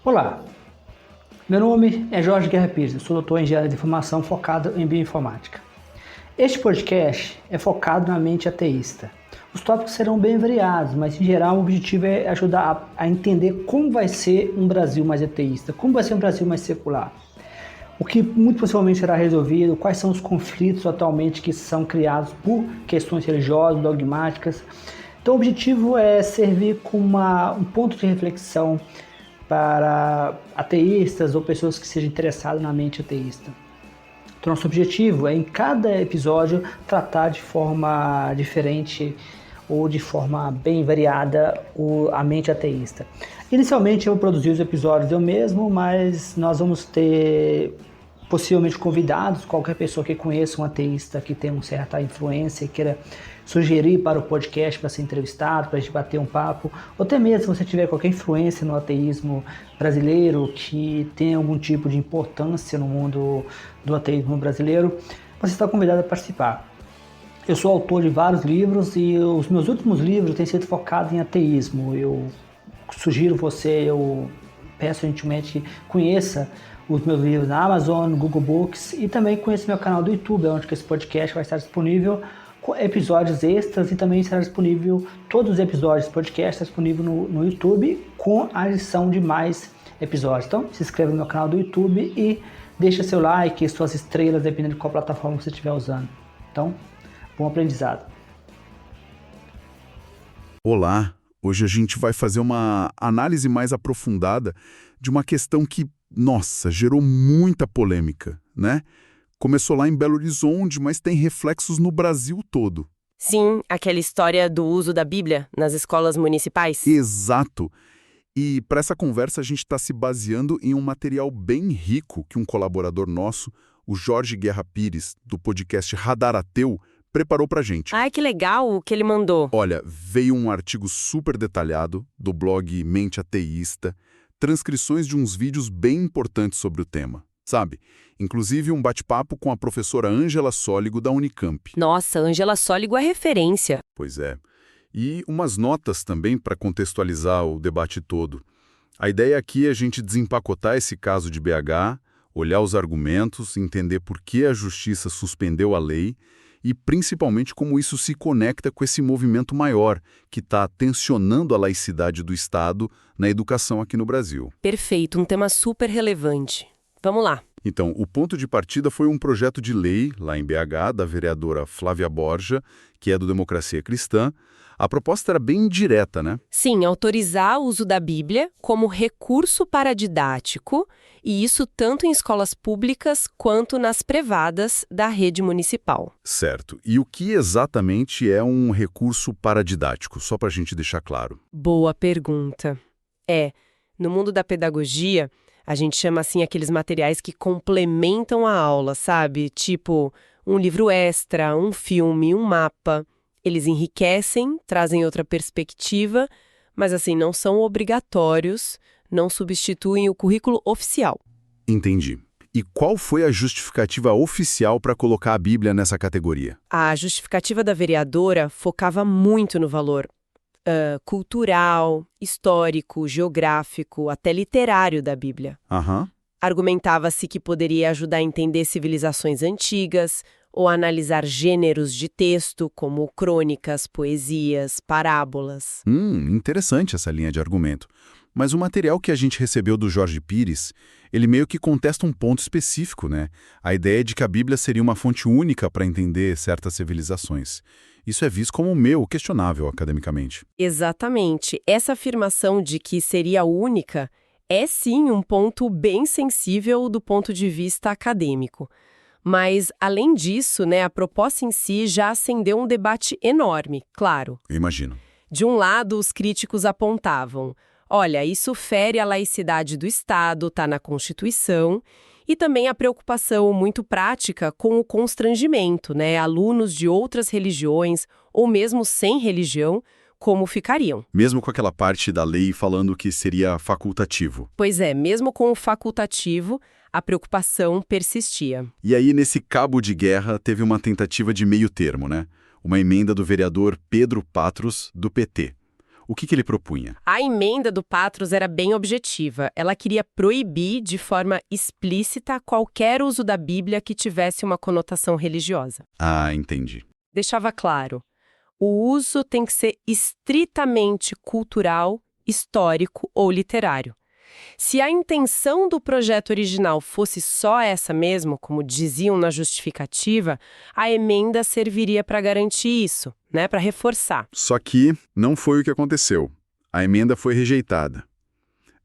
Olá, meu nome é Jorge Guerra Pires, sou doutor em engenharia de informação focado em bioinformática. Este podcast é focado na mente ateísta. Os tópicos serão bem variados, mas em geral o objetivo é ajudar a entender como vai ser um Brasil mais ateísta, como vai ser um Brasil mais secular. O que muito possivelmente será resolvido, quais são os conflitos atualmente que são criados por questões religiosas, dogmáticas. Então o objetivo é servir como um ponto de reflexão para ateístas ou pessoas que sejam interessadas na mente ateísta. Então, nosso objetivo é, em cada episódio, tratar de forma diferente ou de forma bem variada a mente ateísta. Inicialmente, eu vou produzir os episódios eu mesmo, mas nós vamos ter possivelmente convidados, qualquer pessoa que conheça um ateísta que tem uma certa influência e queira sugerir para o podcast para ser entrevistado, para a gente bater um papo, ou até mesmo se você tiver qualquer influência no ateísmo brasileiro que tem algum tipo de importância no mundo do ateísmo brasileiro, você está convidado a participar. Eu sou autor de vários livros e os meus últimos livros têm sido focados em ateísmo. Eu sugiro eu peço gentilmente que conheça os meus livros na Amazon, no Google Books e também conheça meu canal do YouTube, onde esse podcast vai estar disponível com episódios extras e também será disponível, todos os episódios do podcast estão disponíveis no YouTube com a adição de mais episódios. Então se inscreva no meu canal do YouTube e deixa seu like e suas estrelas, dependendo de qual plataforma você estiver usando. Então, bom aprendizado. Olá, hoje a gente vai fazer uma análise mais aprofundada de uma questão que, nossa, gerou muita polêmica, né? Começou lá em Belo Horizonte, mas tem reflexos no Brasil todo. Sim, aquela história do uso da Bíblia nas escolas municipais. Exato. E para essa conversa a gente está se baseando em um material bem rico que um colaborador nosso, o Jorge Guerra Pires, do podcast Radar Ateu, preparou para a gente. Ai, que legal o que ele mandou. Olha, veio um artigo super detalhado do blog Mente Ateísta, transcrições de uns vídeos bem importantes sobre o tema, sabe? Inclusive um bate-papo com a professora Ângela Sóligo da Unicamp. Nossa, Ângela Sóligo é referência. Pois é. E umas notas também para contextualizar o debate todo. A ideia aqui é a gente desempacotar esse caso de BH, olhar os argumentos, entender por que a justiça suspendeu a lei e principalmente como isso se conecta com esse movimento maior que está tensionando a laicidade do Estado na educação aqui no Brasil. Perfeito, um tema super relevante. Vamos lá. Então, o ponto de partida foi um projeto de lei, lá em BH, da vereadora Flávia Borja, que é do Democracia Cristã. A proposta era bem direta, né? Sim, autorizar o uso da Bíblia como recurso paradidático, e isso tanto em escolas públicas quanto nas privadas da rede municipal. Certo. E o que exatamente é um recurso paradidático? Só para a gente deixar claro. Boa pergunta. No mundo da pedagogia, a gente chama assim aqueles materiais que complementam a aula, sabe? Tipo, um livro extra, um filme, um mapa. Eles enriquecem, trazem outra perspectiva, mas assim, não são obrigatórios, não substituem o currículo oficial. Entendi. E qual foi a justificativa oficial para colocar a Bíblia nessa categoria? A justificativa da vereadora focava muito no valor cultural, histórico, geográfico, até literário da Bíblia. Argumentava-se que poderia ajudar a entender civilizações antigas ou analisar gêneros de texto como crônicas, poesias, parábolas. Interessante essa linha de argumento. Mas o material que a gente recebeu do Jorge Pires, ele meio que contesta um ponto específico, né? A ideia de que a Bíblia seria uma fonte única para entender certas civilizações. Isso é visto como meio questionável academicamente. Exatamente. Essa afirmação de que seria única é sim um ponto bem sensível do ponto de vista acadêmico. Mas, além disso, a proposta em si já acendeu um debate enorme, claro. Eu imagino. De um lado, os críticos apontavam: olha, isso fere a laicidade do Estado, está na Constituição, e também a preocupação muito prática com o constrangimento, alunos de outras religiões, ou mesmo sem religião, como ficariam. Mesmo com aquela parte da lei falando que seria facultativo. Pois é, mesmo com o facultativo, a preocupação persistia. E aí, nesse cabo de guerra, teve uma tentativa de meio termo, né? Uma emenda do vereador Pedro Patros, do PT. O que ele propunha? A emenda do Patros era bem objetiva. Ela queria proibir de forma explícita qualquer uso da Bíblia que tivesse uma conotação religiosa. Ah, entendi. Deixava claro, o uso tem que ser estritamente cultural, histórico ou literário. Se a intenção do projeto original fosse só essa mesmo, como diziam na justificativa, a emenda serviria para garantir isso, né, para reforçar. Só que não foi o que aconteceu. A emenda foi rejeitada.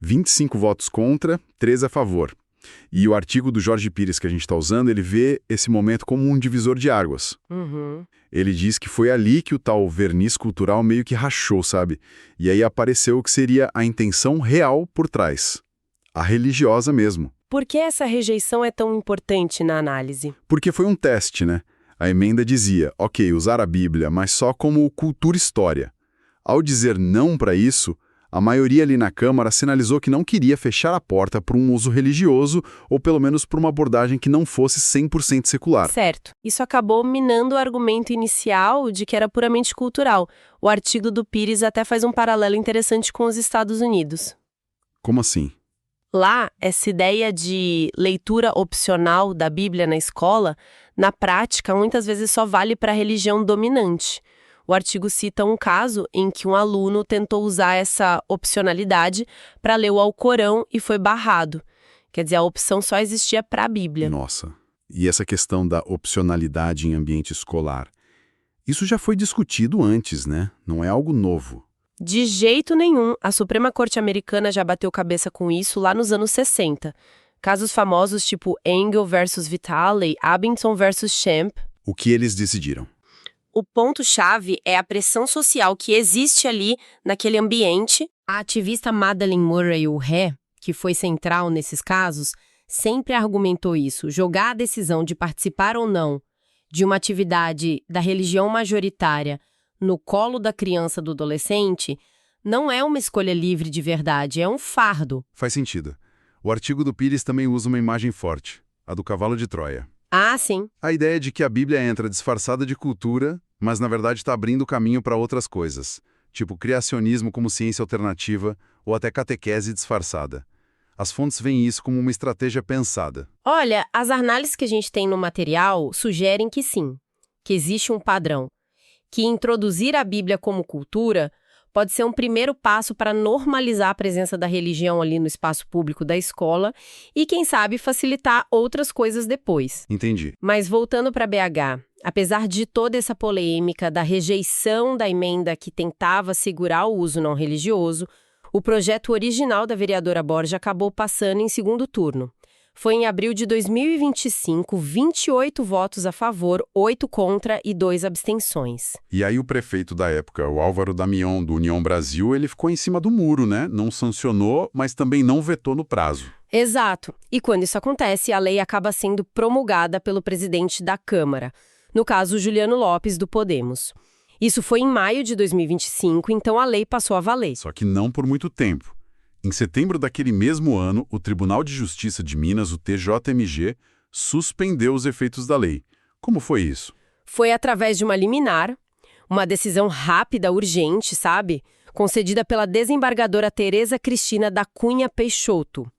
25 votos contra, 3 a favor. E o artigo do Jorge Pires que a gente está usando, ele vê esse momento como um divisor de águas. Ele diz que foi ali que o tal verniz cultural meio que rachou, sabe? E aí apareceu o que seria a intenção real por trás. A religiosa mesmo. Por que essa rejeição é tão importante na análise? Porque foi um teste, né? A emenda dizia, ok, usar a Bíblia, mas só como cultura-história. Ao dizer não para isso, a maioria ali na Câmara sinalizou que não queria fechar a porta para um uso religioso ou pelo menos para uma abordagem que não fosse 100% secular. Certo. Isso acabou minando o argumento inicial de que era puramente cultural. O artigo do Pires até faz um paralelo interessante com os Estados Unidos. Como assim? Lá, essa ideia de leitura opcional da Bíblia na escola, na prática, muitas vezes só vale para a religião dominante. O artigo cita um caso em que um aluno tentou usar essa opcionalidade para ler o Alcorão e foi barrado. Quer dizer, a opção só existia para a Bíblia. Nossa. E essa questão da opcionalidade em ambiente escolar, isso já foi discutido antes, né? Não é algo novo. De jeito nenhum. A Suprema Corte Americana já bateu cabeça com isso lá nos anos 60. Casos famosos tipo Engel versus Vitale, Abington versus Champ. O que eles decidiram? O ponto-chave é a pressão social que existe ali naquele ambiente. A ativista Madeleine Murray Urré, que foi central nesses casos, sempre argumentou isso. Jogar a decisão de participar ou não de uma atividade da religião majoritária no colo da criança do adolescente não é uma escolha livre de verdade, é um fardo. Faz sentido. O artigo do Pires também usa uma imagem forte, a do cavalo de Troia. Ah, sim. A ideia de que a Bíblia entra disfarçada de cultura, mas na verdade está abrindo caminho para outras coisas, tipo criacionismo como ciência alternativa ou até catequese disfarçada. As fontes veem isso como uma estratégia pensada. Olha, as análises que a gente tem no material sugerem que sim, que existe um padrão, que introduzir a Bíblia como cultura pode ser um primeiro passo para normalizar a presença da religião ali no espaço público da escola e, quem sabe, facilitar outras coisas depois. Entendi. Mas voltando para BH, apesar de toda essa polêmica da rejeição da emenda que tentava segurar o uso não religioso, o projeto original da vereadora Borja acabou passando em segundo turno. Foi em abril de 2025, 28 votos a favor, 8 contra e 2 abstenções. E aí o prefeito da época, o Álvaro Damião, do União Brasil, ele ficou em cima do muro, né? Não sancionou, mas também não vetou no prazo. Exato. E quando isso acontece, a lei acaba sendo promulgada pelo presidente da Câmara, no caso, Juliano Lopes, do Podemos. Isso foi em maio de 2025, então a lei passou a valer. Só que não por muito tempo. Em setembro daquele mesmo ano, o Tribunal de Justiça de Minas, o TJMG, suspendeu os efeitos da lei. Como foi isso? Foi através de uma liminar, uma decisão rápida, urgente, sabe? Concedida pela desembargadora Tereza Cristina da Cunha Peixoto.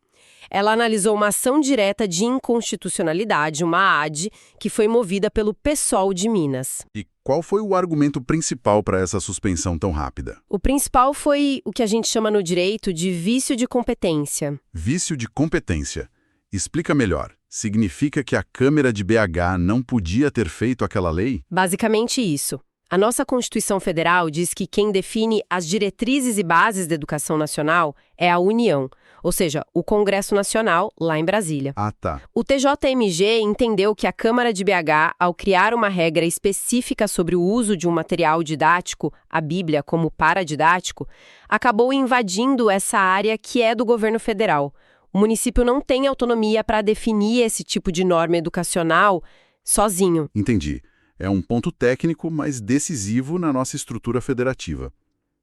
Ela analisou uma ação direta de inconstitucionalidade, uma AD, que foi movida pelo PSOL de Minas. E qual foi o argumento principal para essa suspensão tão rápida? O principal foi o que a gente chama no direito de vício de competência. Vício de competência. Explica melhor. Significa que a Câmara de BH não podia ter feito aquela lei? Basicamente isso. A nossa Constituição Federal diz que quem define as diretrizes e bases da educação nacional é a União, ou seja, o Congresso Nacional, lá em Brasília. Ah, tá. O TJMG entendeu que a Câmara de BH, ao criar uma regra específica sobre o uso de um material didático, a Bíblia como paradidático, acabou invadindo essa área que é do governo federal. O município não tem autonomia para definir esse tipo de norma educacional sozinho. Entendi. É um ponto técnico, mas decisivo na nossa estrutura federativa.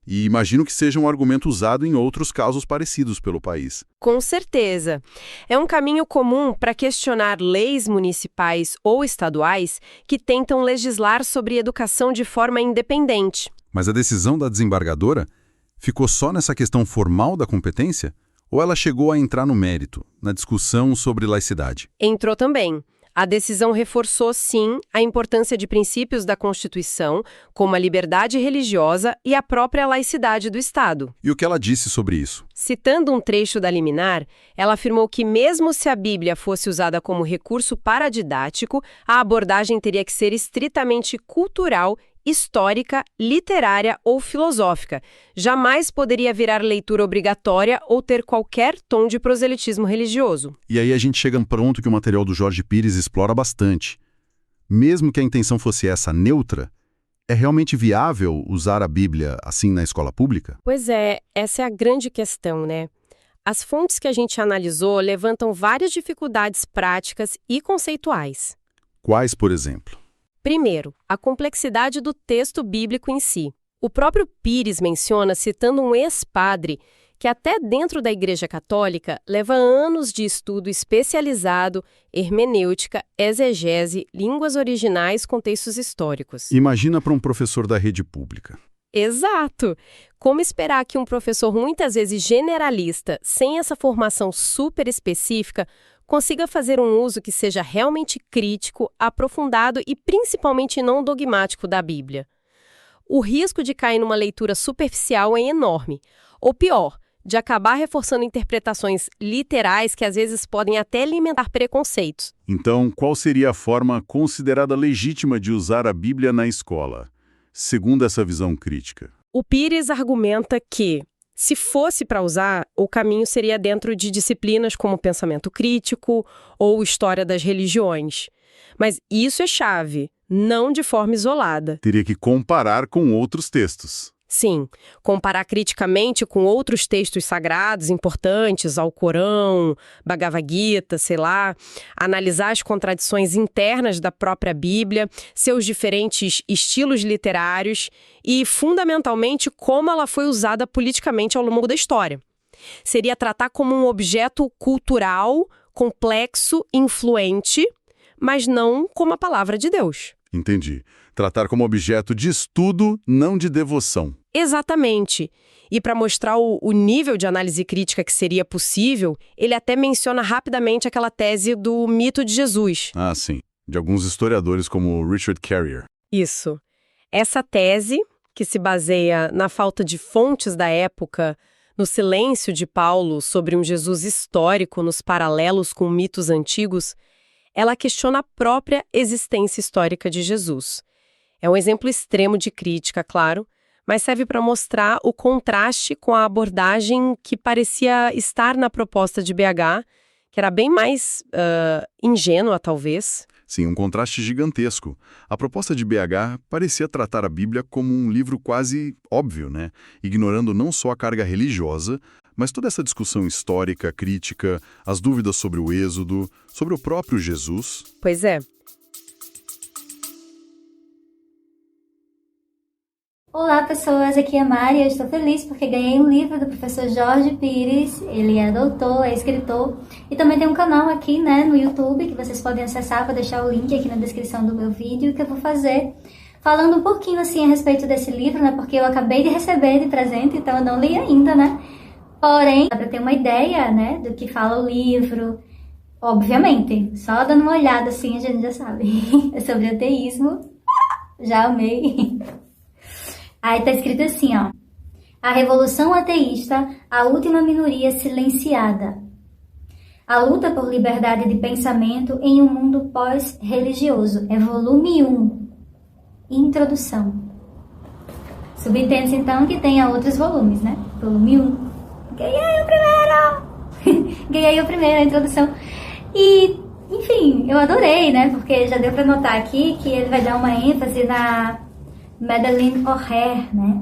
E imagino que seja um argumento usado em outros casos parecidos pelo país. Com certeza. É um caminho comum para questionar leis municipais ou estaduais que tentam legislar sobre educação de forma independente. Mas a decisão da desembargadora Ficou só nessa questão formal da competência? Ou ela chegou a entrar no mérito, na discussão sobre laicidade? Entrou também. A decisão reforçou, sim, a importância de princípios da Constituição, como a liberdade religiosa e a própria laicidade do Estado. E o que ela disse sobre isso? Citando um trecho da liminar, ela afirmou que mesmo se a Bíblia fosse usada como recurso paradidático, a abordagem teria que ser estritamente cultural, histórica, literária ou filosófica. Jamais poderia virar leitura obrigatória ou ter qualquer tom de proselitismo religioso. E aí a gente chega pronto que o material do Jorge Pires explora bastante. Mesmo que a intenção fosse essa, neutra, é realmente viável usar a Bíblia assim na escola pública? Pois é, essa é a grande questão, né? As fontes que a gente analisou levantam várias dificuldades práticas e conceituais. Quais, por exemplo? Primeiro, a complexidade do texto bíblico em si. O próprio Pires menciona, citando um ex-padre, que até dentro da Igreja Católica leva anos de estudo especializado, hermenêutica, exegese, línguas originais com textos históricos. Imagina para um professor da rede pública. Exato! Como esperar que um professor muitas vezes generalista, sem essa formação super específica, consiga fazer um uso que seja realmente crítico, aprofundado e principalmente não dogmático da Bíblia? O risco de cair numa leitura superficial é enorme. Ou pior, de acabar reforçando interpretações literais que às vezes podem até alimentar preconceitos. Então, qual seria a forma considerada legítima de usar a Bíblia na escola, segundo essa visão crítica? O Pires argumenta que, se fosse para usar, o caminho seria dentro de disciplinas como pensamento crítico ou história das religiões. Mas isso é chave, não de forma isolada. Teria que comparar com outros textos. Sim, comparar criticamente com outros textos sagrados importantes, ao Corão, Bhagavad Gita, sei lá, analisar as contradições internas da própria Bíblia, seus diferentes estilos literários e, fundamentalmente, como ela foi usada politicamente ao longo da história. Seria tratar como um objeto cultural, complexo, influente, mas não como a palavra de Deus. Entendi. Tratar como objeto de estudo, não de devoção. Exatamente. E para mostrar o nível de análise crítica que seria possível, ele até menciona rapidamente aquela tese do mito de Jesus. Ah, sim. De alguns historiadores como Richard Carrier. Isso. Essa tese, que se baseia na falta de fontes da época, no silêncio de Paulo sobre um Jesus histórico nos paralelos com mitos antigos, ela questiona a própria existência histórica de Jesus. É um exemplo extremo de crítica, claro, mas serve para mostrar o contraste com a abordagem que parecia estar na proposta de BH, que era bem mais ingênua, talvez. Sim, um contraste gigantesco. A proposta de BH parecia tratar a Bíblia como um livro quase óbvio, né? Ignorando não só a carga religiosa, mas toda essa discussão histórica, crítica, as dúvidas sobre o Êxodo, sobre o próprio Jesus. Pois é. Olá pessoas, aqui é a Mari, eu estou feliz porque ganhei um livro do professor Jorge Pires, ele é doutor, é escritor e também tem um canal aqui, né, no YouTube que vocês podem acessar, vou deixar o link aqui na descrição do meu vídeo que eu vou fazer falando um pouquinho assim a respeito desse livro, né, porque eu acabei de receber de presente, então eu não li ainda, né, porém, dá para ter uma ideia, né, do que fala o livro, obviamente, só dando uma olhada assim a gente já sabe, é sobre ateísmo, já amei. Aí tá escrito assim, ó. A Revolução Ateísta, a última minoria silenciada. A luta por liberdade de pensamento em um mundo pós-religioso. É volume 1. Introdução. Subentende-se então que tenha outros volumes, né? Volume 1. Ganhei o primeiro! Ganhei o primeiro, a introdução. E, enfim, eu adorei, né? Porque já deu pra notar aqui que ele vai dar uma ênfase na Madeleine O'Hare, né?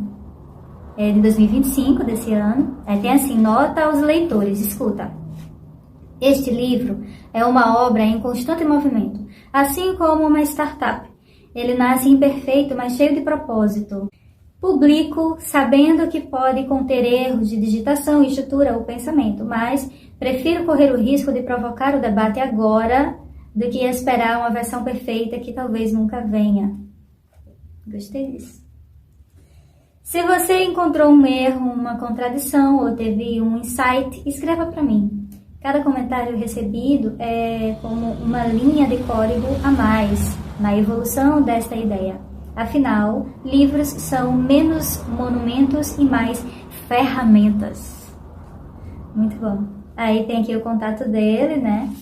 É de 2025, desse ano. Tem assim, nota aos leitores, escuta. Este livro é uma obra em constante movimento, assim como uma startup. Ele nasce imperfeito, mas cheio de propósito. Publico sabendo que pode conter erros de digitação, estrutura ou pensamento, mas prefiro correr o risco de provocar o debate agora do que esperar uma versão perfeita que talvez nunca venha. Gostei disso. Se você encontrou um erro, uma contradição ou teve um insight, escreva para mim. Cada comentário recebido é como uma linha de código a mais na evolução desta ideia. Afinal, livros são menos monumentos e mais ferramentas. Muito bom. Aí tem aqui o contato dele, né?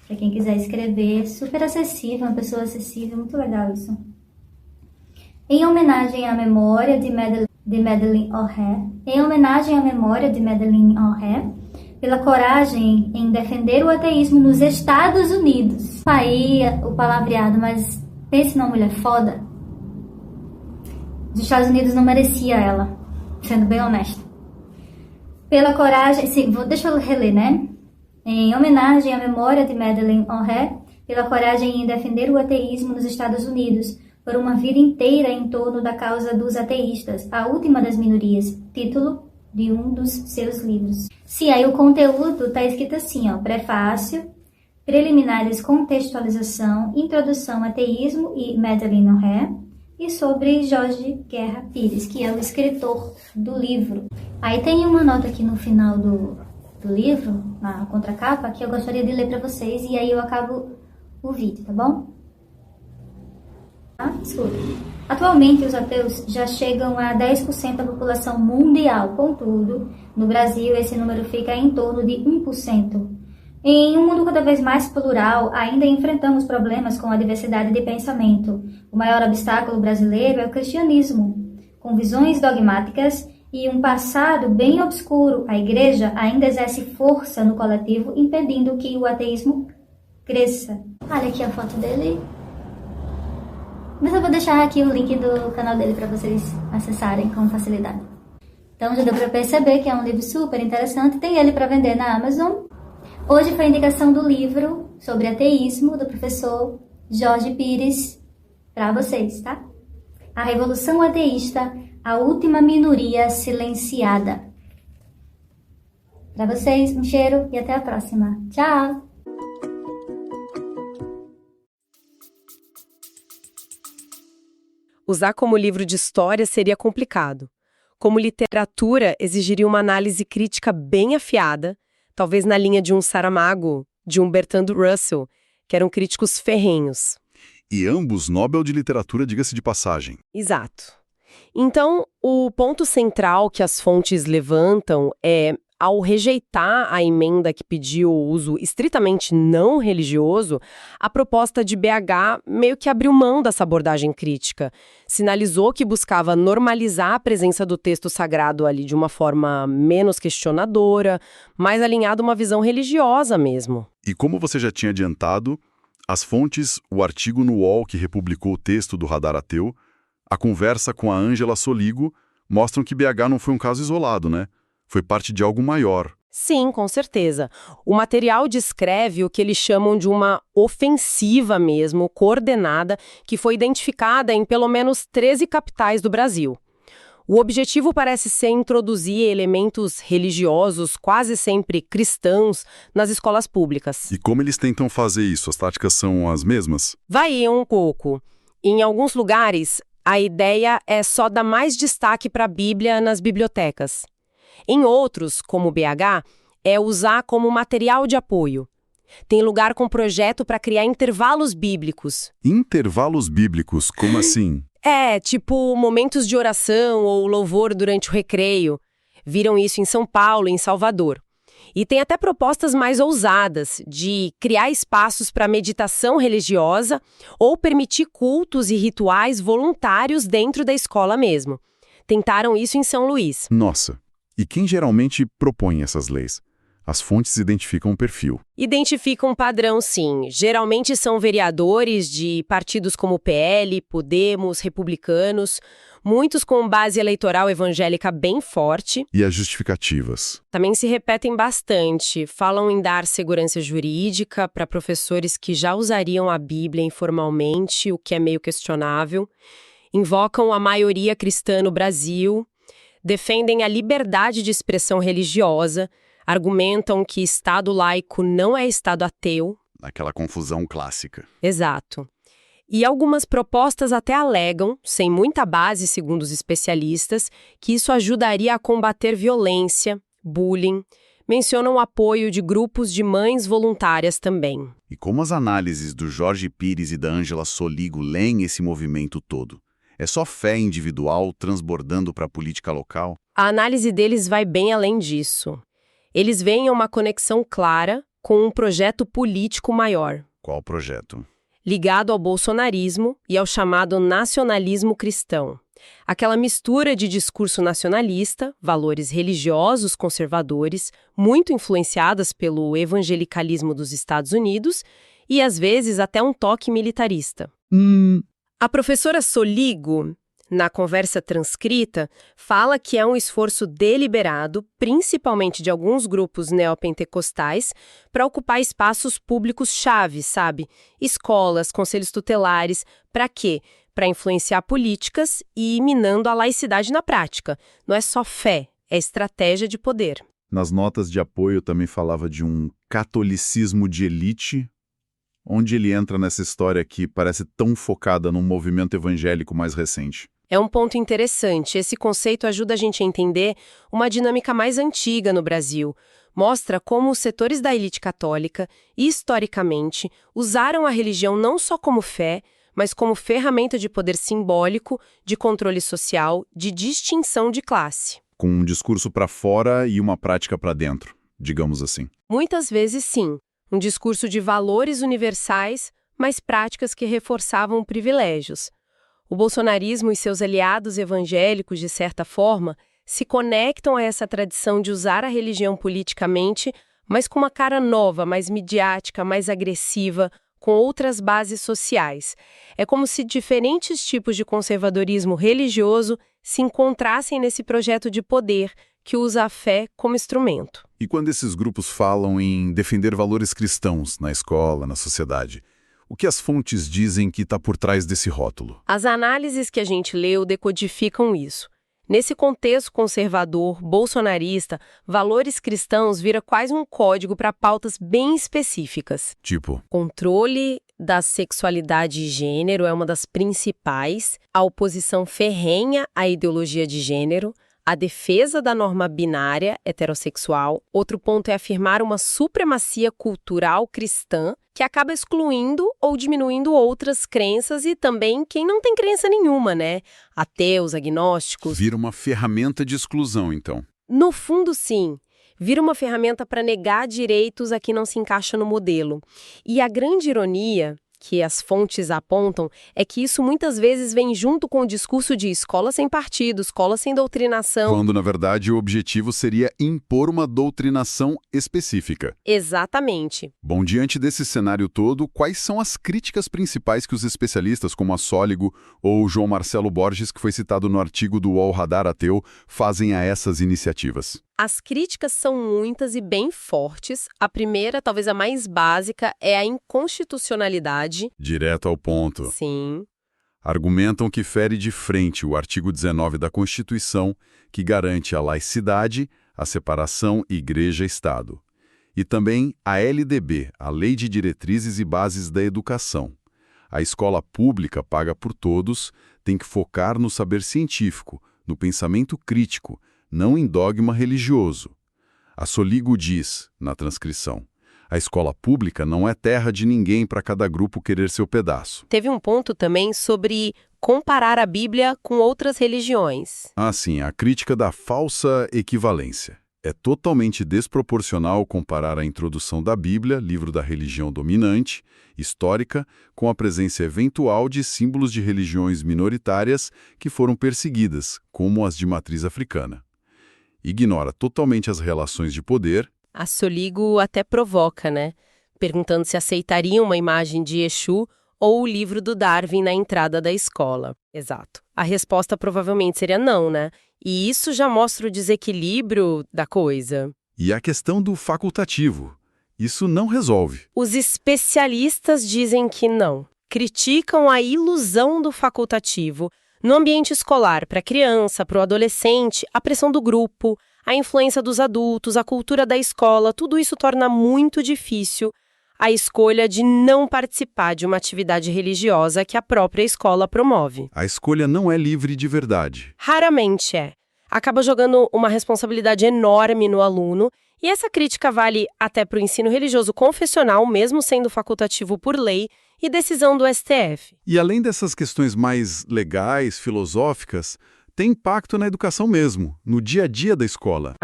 Para quem quiser escrever, super acessível, uma pessoa acessível, muito legal isso. Em homenagem à memória de Madeleine Alred, pela coragem em defender o ateísmo nos Estados Unidos. Aí o palavreado, mas pense numa mulher foda. Os Estados Unidos não merecia ela, sendo bem honesta. Pela coragem, sim, deixa eu reler, né? Em homenagem à memória de Madeleine Alred, pela coragem em defender o ateísmo nos Estados Unidos, por uma vida inteira em torno da causa dos ateístas, a última das minorias, título de um dos seus livros. Sim, aí o conteúdo está escrito assim, ó, prefácio, preliminares, contextualização, introdução ao ateísmo e Madeleine Alred, e sobre Jorge Guerra Pires, que é o escritor do livro. Aí tem uma nota aqui no final do livro, na contracapa, que eu gostaria de ler para vocês, e aí eu acabo o vídeo, tá bom? Escuta. Atualmente, os ateus já chegam a 10% da população mundial. Contudo, no Brasil, esse número fica em torno de 1%. Em um mundo cada vez mais plural, ainda enfrentamos problemas com a diversidade de pensamento. O maior obstáculo brasileiro é o cristianismo. Com visões dogmáticas e um passado bem obscuro, a Igreja ainda exerce força no coletivo, impedindo que o ateísmo cresça. Olha aqui a foto dele. Mas eu vou deixar aqui o link do canal dele para vocês acessarem com facilidade. Então já deu para perceber que é um livro super interessante. Tem ele para vender na Amazon. Hoje foi a indicação do livro sobre ateísmo do professor Jorge Pires para vocês, tá? A Revolução Ateísta, a última minoria silenciada. Para vocês, um cheiro e até a próxima. Tchau! Usar como livro de história seria complicado. Como literatura, exigiria uma análise crítica bem afiada, talvez na linha de um Saramago, de um Bertrand Russell, que eram críticos ferrenhos. E ambos Nobel de Literatura, diga-se de passagem. Exato. Então, o ponto central que as fontes levantam é, ao rejeitar a emenda que pediu o uso estritamente não religioso, a proposta de BH meio que abriu mão dessa abordagem crítica. Sinalizou que buscava normalizar a presença do texto sagrado ali de uma forma menos questionadora, mais alinhada a uma visão religiosa mesmo. E como você já tinha adiantado, as fontes, o artigo no UOL que republicou o texto do Radar Ateu, a conversa com a Ângela Soligo, mostram que BH não foi um caso isolado, né? Foi parte de algo maior. Sim, com certeza. O material descreve o que eles chamam de uma ofensiva mesmo, coordenada, que foi identificada em pelo menos 13 capitais do Brasil. O objetivo parece ser introduzir elementos religiosos, quase sempre cristãos, nas escolas públicas. E como eles tentam fazer isso? As táticas são as mesmas? Vai um pouco. Em alguns lugares, a ideia é só dar mais destaque para a Bíblia nas bibliotecas. Em outros, como o BH, é usar como material de apoio. Tem lugar com projeto para criar intervalos bíblicos. Intervalos bíblicos? Como assim? Tipo momentos de oração ou louvor durante o recreio. Viram isso em São Paulo, em Salvador. E tem até propostas mais ousadas, de criar espaços para meditação religiosa ou permitir cultos e rituais voluntários dentro da escola mesmo. Tentaram isso em São Luís. Nossa! E quem geralmente propõe essas leis? As fontes identificam um perfil. Identificam um padrão, sim. Geralmente são vereadores de partidos como PL, Podemos, Republicanos, muitos com base eleitoral evangélica bem forte. E as justificativas? Também se repetem bastante. Falam em dar segurança jurídica para professores que já usariam a Bíblia informalmente, o que é meio questionável. Invocam a maioria cristã no Brasil. Defendem a liberdade de expressão religiosa, argumentam que Estado laico não é Estado ateu. Aquela confusão clássica. Exato. E algumas propostas até alegam, sem muita base segundo os especialistas, que isso ajudaria a combater violência, bullying. Mencionam o apoio de grupos de mães voluntárias também. E como as análises do Jorge Pires e da Ângela Soligo leem esse movimento todo? É só fé individual transbordando para a política local? A análise deles vai bem além disso. Eles veem uma conexão clara com um projeto político maior. Qual projeto? Ligado ao bolsonarismo e ao chamado nacionalismo cristão. Aquela mistura de discurso nacionalista, valores religiosos conservadores, muito influenciadas pelo evangelicalismo dos Estados Unidos e, às vezes, até um toque militarista. A professora Soligo, na conversa transcrita, fala que é um esforço deliberado, principalmente de alguns grupos neopentecostais, para ocupar espaços públicos-chave, sabe? Escolas, conselhos tutelares, para quê? Para influenciar políticas e ir minando a laicidade na prática. Não é só fé, é estratégia de poder. Nas notas de apoio também falava de um catolicismo de elite. Onde ele entra nessa história que parece tão focada num movimento evangélico mais recente? É um ponto interessante. Esse conceito ajuda a gente a entender uma dinâmica mais antiga no Brasil. Mostra como os setores da elite católica, historicamente, usaram a religião não só como fé, mas como ferramenta de poder simbólico, de controle social, de distinção de classe. Com um discurso para fora e uma prática para dentro, digamos assim. Muitas vezes, sim. Um discurso de valores universais, mas práticas que reforçavam privilégios. O bolsonarismo e seus aliados evangélicos, de certa forma, se conectam a essa tradição de usar a religião politicamente, mas com uma cara nova, mais midiática, mais agressiva, com outras bases sociais. É como se diferentes tipos de conservadorismo religioso se encontrassem nesse projeto de poder que usa a fé como instrumento. E quando esses grupos falam em defender valores cristãos na escola, na sociedade, o que as fontes dizem que está por trás desse rótulo? As análises que a gente leu decodificam isso. Nesse contexto conservador, bolsonarista, valores cristãos vira quase um código para pautas bem específicas. Tipo? Controle da sexualidade e gênero é uma das principais, a oposição ferrenha à ideologia de gênero, a defesa da norma binária heterossexual. Outro ponto é afirmar uma supremacia cultural cristã que acaba excluindo ou diminuindo outras crenças e também quem não tem crença nenhuma, né? Ateus, agnósticos. Vira uma ferramenta de exclusão, então. No fundo, sim. Vira uma ferramenta para negar direitos a quem não se encaixa no modelo. E a grande ironia que as fontes apontam é que isso muitas vezes vem junto com o discurso de escola sem partido, escola sem doutrinação. Quando, na verdade, o objetivo seria impor uma doutrinação específica. Exatamente. Bom, diante desse cenário todo, quais são as críticas principais que os especialistas, como a Soligo ou o João Marcelo Borges, que foi citado no artigo do UOL Radar Ateu, fazem a essas iniciativas? As críticas são muitas e bem fortes. A primeira, talvez a mais básica, é a inconstitucionalidade. Direto ao ponto. Sim. Argumentam que fere de frente o artigo 19 da Constituição, que garante a laicidade, a separação igreja-estado. E também a LDB, a Lei de Diretrizes e Bases da Educação. A escola pública paga por todos tem que focar no saber científico, no pensamento crítico, não em dogma religioso. A Soligo diz, na transcrição, a escola pública não é terra de ninguém para cada grupo querer seu pedaço. Teve um ponto também sobre comparar a Bíblia com outras religiões. Ah, sim, a crítica da falsa equivalência. É totalmente desproporcional comparar a introdução da Bíblia, livro da religião dominante, histórica, com a presença eventual de símbolos de religiões minoritárias que foram perseguidas, como as de matriz africana. Ignora totalmente as relações de poder. A Soligo até provoca, né? Perguntando se aceitariam uma imagem de Exu ou o livro do Darwin na entrada da escola. Exato. A resposta provavelmente seria não, né? E isso já mostra o desequilíbrio da coisa. E a questão do facultativo. Isso não resolve. Os especialistas dizem que não. Criticam a ilusão do facultativo. No ambiente escolar, para a criança, para o adolescente, a pressão do grupo, a influência dos adultos, a cultura da escola, tudo isso torna muito difícil a escolha de não participar de uma atividade religiosa que a própria escola promove. A escolha não é livre de verdade. Raramente é. Acaba jogando uma responsabilidade enorme no aluno, e essa crítica vale até para o ensino religioso confessional, mesmo sendo facultativo por lei e decisão do STF. E além dessas questões mais legais, filosóficas, tem impacto na educação mesmo, no dia a dia da escola.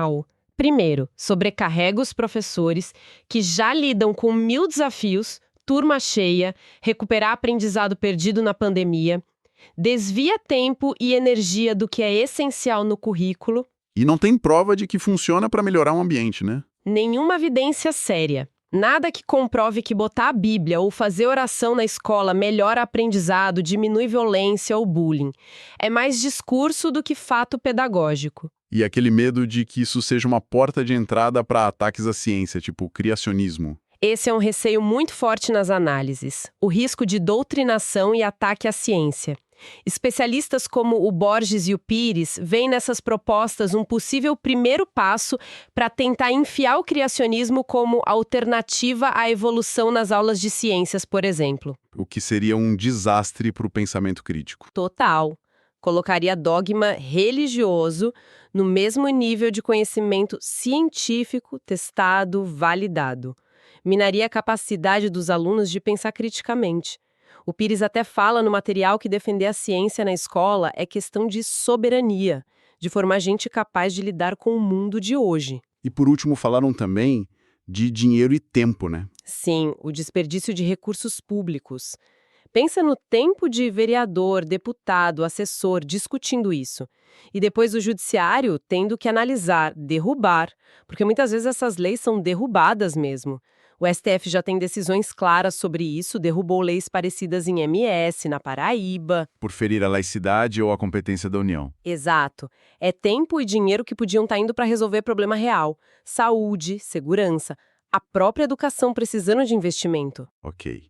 Primeiro, sobrecarrega os professores que já lidam com 1000 desafios, turma cheia, recuperar aprendizado perdido na pandemia, desvia tempo e energia do que é essencial no currículo. E não tem prova de que funciona para melhorar o ambiente, né? Nenhuma evidência séria. Nada que comprove que botar a Bíblia ou fazer oração na escola melhora aprendizado, diminui violência ou bullying. É mais discurso do que fato pedagógico. E aquele medo de que isso seja uma porta de entrada para ataques à ciência, tipo criacionismo. Esse é um receio muito forte nas análises. O risco de doutrinação e ataque à ciência. Especialistas como o Borges e o Pires veem nessas propostas um possível primeiro passo para tentar enfiar o criacionismo como alternativa à evolução nas aulas de ciências, por exemplo. O que seria um desastre para o pensamento crítico. Total. Colocaria dogma religioso no mesmo nível de conhecimento científico, testado, validado. Minaria a capacidade dos alunos de pensar criticamente. O Pires até fala no material que defender a ciência na escola é questão de soberania, de formar gente capaz de lidar com o mundo de hoje. E por último, falaram também de dinheiro e tempo, né? Sim, o desperdício de recursos públicos. Pensa no tempo de vereador, deputado, assessor discutindo isso. E depois o judiciário tendo que analisar, derrubar, porque muitas vezes essas leis são derrubadas mesmo. O STF já tem decisões claras sobre isso, derrubou leis parecidas em MS, na Paraíba. Por ferir a laicidade ou a competência da União. Exato. É tempo e dinheiro que podiam estar indo para resolver problema real. Saúde, segurança, a própria educação precisando de investimento. Ok.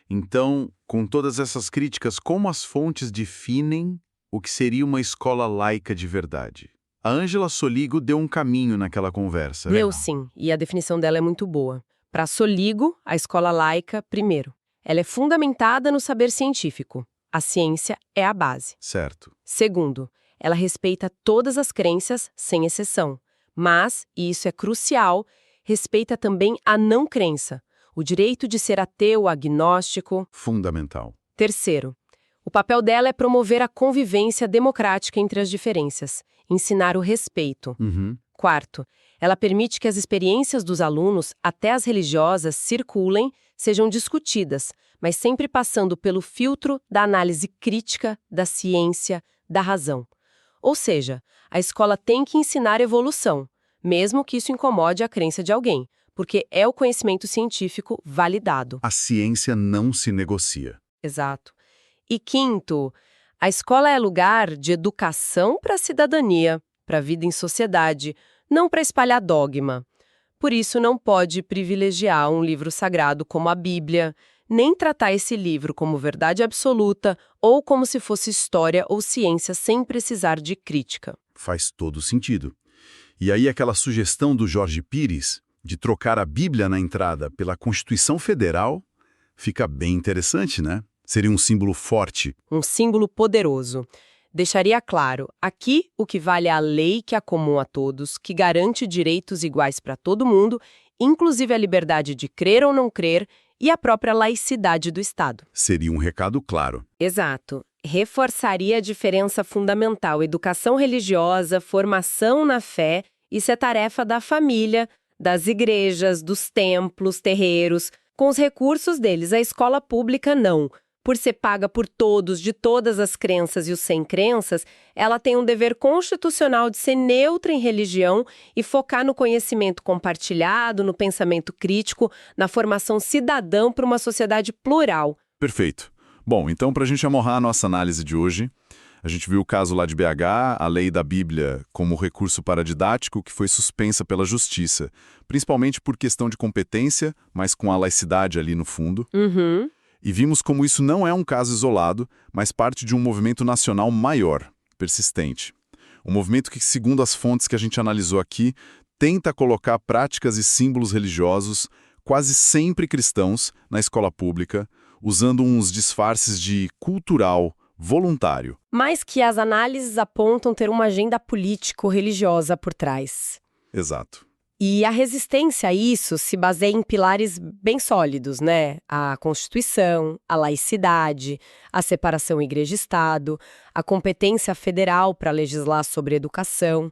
Então, com todas essas críticas, como as fontes definem o que seria uma escola laica de verdade? A Ângela Soligo deu um caminho naquela conversa. Deu sim, e a definição dela é muito boa. Para Soligo, a escola laica, primeiro, ela é fundamentada no saber científico. A ciência é a base. Certo. Segundo, ela respeita todas as crenças, sem exceção. Mas, e isso é crucial, respeita também a não crença, o direito de ser ateu, agnóstico. Fundamental. Terceiro, o papel dela é promover a convivência democrática entre as diferenças, ensinar o respeito. Quarto, ela permite que as experiências dos alunos, até as religiosas, circulem, sejam discutidas, mas sempre passando pelo filtro da análise crítica, da ciência, da razão. Ou seja, a escola tem que ensinar evolução, mesmo que isso incomode a crença de alguém, porque é o conhecimento científico validado. A ciência não se negocia. Exato. E quinto, a escola é lugar de educação para a cidadania, para a vida em sociedade, não para espalhar dogma. Por isso, não pode privilegiar um livro sagrado como a Bíblia, nem tratar esse livro como verdade absoluta ou como se fosse história ou ciência sem precisar de crítica. Faz todo sentido. E aí aquela sugestão do Jorge Pires de trocar a Bíblia na entrada pela Constituição Federal fica bem interessante, né? Seria um símbolo forte. Um símbolo poderoso. Deixaria claro, aqui o que vale é a lei que é comum a todos, que garante direitos iguais para todo mundo, inclusive a liberdade de crer ou não crer e a própria laicidade do Estado. Seria um recado claro. Exato. Reforçaria a diferença fundamental, educação religiosa, formação na fé, isso é tarefa da família, das igrejas, dos templos, terreiros, com os recursos deles. A escola pública não. Por ser paga por todos, de todas as crenças e os sem crenças, ela tem um dever constitucional de ser neutra em religião e focar no conhecimento compartilhado, no pensamento crítico, na formação cidadã para uma sociedade plural. Perfeito. Bom, então para a gente amorrar a nossa análise de hoje, a gente viu o caso lá de BH, a lei da Bíblia como recurso paradidático que foi suspensa pela Justiça, principalmente por questão de competência, mas com a laicidade ali no fundo. E vimos como isso não é um caso isolado, mas parte de um movimento nacional maior, persistente. Um movimento que, segundo as fontes que a gente analisou aqui, tenta colocar práticas e símbolos religiosos quase sempre cristãos, na escola pública, usando uns disfarces de cultural, voluntário. Mas que as análises apontam ter uma agenda político-religiosa por trás. Exato. E a resistência a isso se baseia em pilares bem sólidos, né? A Constituição, a laicidade, a separação igreja-estado, a competência federal para legislar sobre educação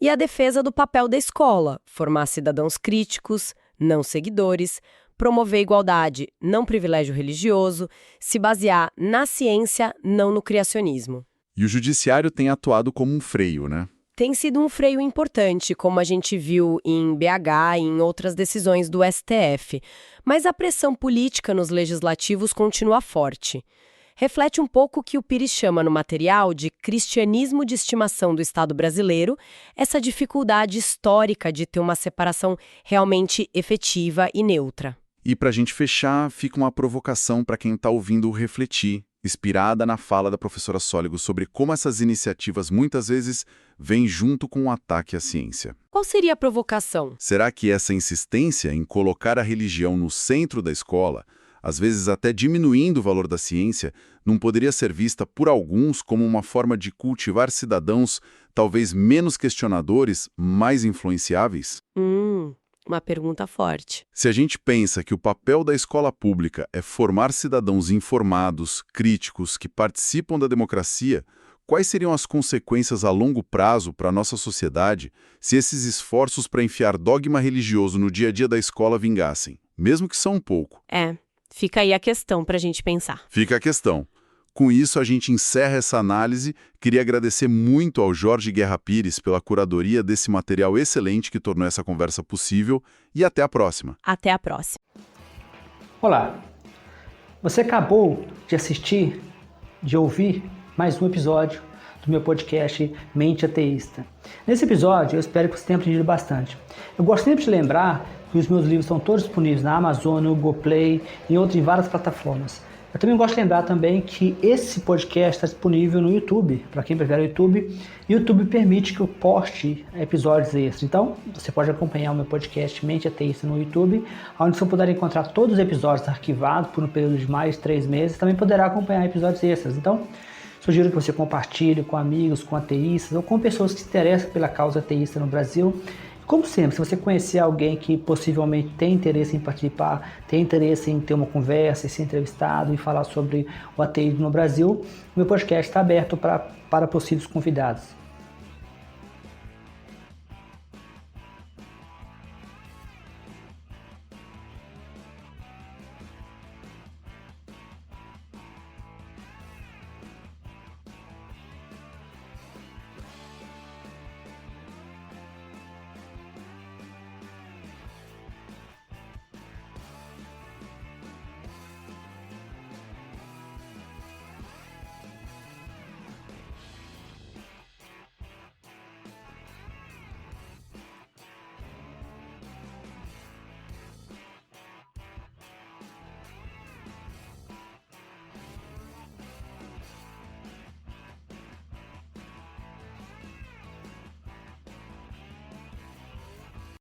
e a defesa do papel da escola, formar cidadãos críticos, não seguidores, promover igualdade, não privilégio religioso, se basear na ciência, não no criacionismo. E o judiciário tem atuado como um freio, né? Tem sido um freio importante, como a gente viu em BH e em outras decisões do STF. Mas a pressão política nos legislativos continua forte. Reflete um pouco o que o Pires chama no material de cristianismo de estimação do Estado brasileiro, essa dificuldade histórica de ter uma separação realmente efetiva e neutra. E para a gente fechar, fica uma provocação para quem está ouvindo refletir, inspirada na fala da professora Sóligo sobre como essas iniciativas muitas vezes vêm junto com um ataque à ciência. Qual seria a provocação? Será que essa insistência em colocar a religião no centro da escola, às vezes até diminuindo o valor da ciência, não poderia ser vista por alguns como uma forma de cultivar cidadãos talvez menos questionadores, mais influenciáveis? Uma pergunta forte. Se a gente pensa que o papel da escola pública é formar cidadãos informados, críticos, que participam da democracia, quais seriam as consequências a longo prazo para a nossa sociedade se esses esforços para enfiar dogma religioso no dia a dia da escola vingassem, mesmo que são um pouco? Fica aí a questão para a gente pensar. Fica a questão. Com isso, a gente encerra essa análise. Queria agradecer muito ao Jorge Guerra Pires pela curadoria desse material excelente que tornou essa conversa possível. E até a próxima. Até a próxima. Olá, você acabou de assistir, de ouvir mais um episódio do meu podcast Mente Ateísta. Nesse episódio, eu espero que você tenha aprendido bastante. Eu gosto sempre de lembrar que os meus livros estão todos disponíveis na Amazon, no Google Play e em várias plataformas. Eu também gosto de lembrar também que esse podcast está disponível no YouTube, para quem prefere o YouTube. E o YouTube permite que eu poste episódios extras. Então, você pode acompanhar o meu podcast Mente Ateísta no YouTube, onde você poderá encontrar todos os episódios arquivados por um período de mais de 3 meses. Também poderá acompanhar episódios extras. Então, sugiro que você compartilhe com amigos, com ateístas ou com pessoas que se interessam pela causa ateísta no Brasil. Como sempre, se você conhecer alguém que possivelmente tem interesse em participar, tem interesse em ter uma conversa, em ser entrevistado e falar sobre o ateísmo no Brasil, o meu podcast está aberto para possíveis convidados.